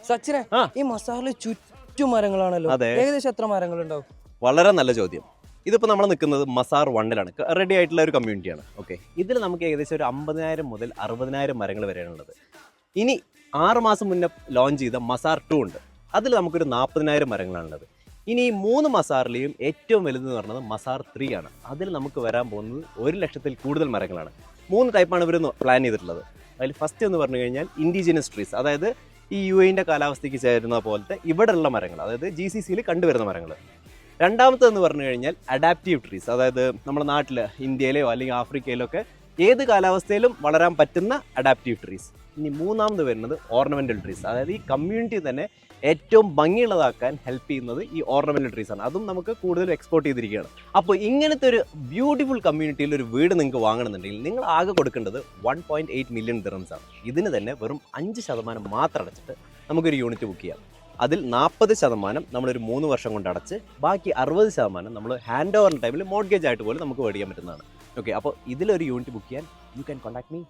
സച്ചിനെ, ഈ മസാറിൽ ചുറ്റും മരങ്ങളാണല്ലോ. ഏകദേശം എത്ര മരങ്ങൾ ഉണ്ടാവും? വളരെ നല്ല ചോദ്യം. ഇതിപ്പോൾ നമ്മൾ നിൽക്കുന്നത് മസാർ 1-ലാണ്. റെഡി ആയിട്ടുള്ള ഒരു കമ്മ്യൂണിറ്റിയാണ്. ഓക്കെ, ഇതിൽ നമുക്ക് ഏകദേശം ഒരു 50,000 മുതൽ 60,000 മരങ്ങൾ വരെയാണുള്ളത്. ഇനി 6 മാസം മുന്നേ ലോഞ്ച് ചെയ്ത മസാർ 2 ഉണ്ട്. അതിൽ നമുക്കൊരു 40,000 മരങ്ങളാണുള്ളത്. ഇനി ഈ 3 മസാറിലെയും ഏറ്റവും വലുതെന്ന് പറയുന്നത് മസാർ 3 ആണ്. അതിൽ നമുക്ക് വരാൻ പോകുന്നത് 1,00,000-ൽ കൂടുതൽ മരങ്ങളാണ്. 3 ടൈപ്പാണ് ഇവർ പ്ലാൻ ചെയ്തിട്ടുള്ളത്. അതിൽ ഫസ്റ്റ് എന്ന് പറഞ്ഞു കഴിഞ്ഞാൽ ഇൻഡിജിനസ് ട്രീസ്, അതായത് ഈ UAE കാലാവസ്ഥയ്ക്ക് ചേരുന്ന പോലത്തെ ഇവിടെയുള്ള മരങ്ങൾ, അതായത് GCCയിൽ കണ്ടുവരുന്ന മരങ്ങൾ. രണ്ടാമത്തെന്ന് പറഞ്ഞു കഴിഞ്ഞാൽ അഡാപ്റ്റീവ് ട്രീസ്, അതായത് നമ്മുടെ നാട്ടിൽ ഇന്ത്യയിലെയോ അല്ലെങ്കിൽ ആഫ്രിക്കയിലോ ഒക്കെ ഏത് കാലാവസ്ഥയിലും വളരാൻ പറ്റുന്ന അഡാപ്റ്റീവ് ട്രീസ്. ഇനി മൂന്നാമത് വരുന്നത് ഓർണമെൻ്റൽ ട്രീസ്, അതായത് ഈ കമ്മ്യൂണിറ്റി തന്നെ ഏറ്റവും ഭംഗിയുള്ളതാക്കാൻ ഹെൽപ്പ് ചെയ്യുന്നത് ഈ ഓർണമെൻ്റൽ ട്രീസ് ആണ്. അതും നമുക്ക് കൂടുതൽ എക്സ്പോർട്ട് ചെയ്തിരിക്കുകയാണ്. അപ്പോൾ ഇങ്ങനത്തെ ഒരു ബ്യൂട്ടിഫുൾ കമ്മ്യൂണിറ്റിയിൽ ഒരു വീട് നിങ്ങൾക്ക് വാങ്ങണമെന്നുണ്ടെങ്കിൽ നിങ്ങൾ ആകെ കൊടുക്കേണ്ടത് 1.8 മില്യൺ ദിർഹംസ് ആണ്. ഇതിന് തന്നെ വെറും 5% മാത്രം അടച്ചിട്ട് നമുക്കൊരു യൂണിറ്റ് ബുക്ക് ചെയ്യാം. അതിൽ 40% നമ്മളൊരു 3 വർഷം കൊണ്ട് അടച്ച് ബാക്കി 60% നമ്മൾ ഹാൻഡ് ഓവർ ടൈമിൽ മോർഗേജ് ആയിട്ട് പോലും നമുക്ക് മേടിക്കാൻ പറ്റുന്നതാണ്. ഓക്കെ, അപ്പോൾ ഇതിലൊരു യൂണിറ്റ് ബുക്ക് ചെയ്യാൻ യു ക്യാൻ കോൺടാക്ട് മീ.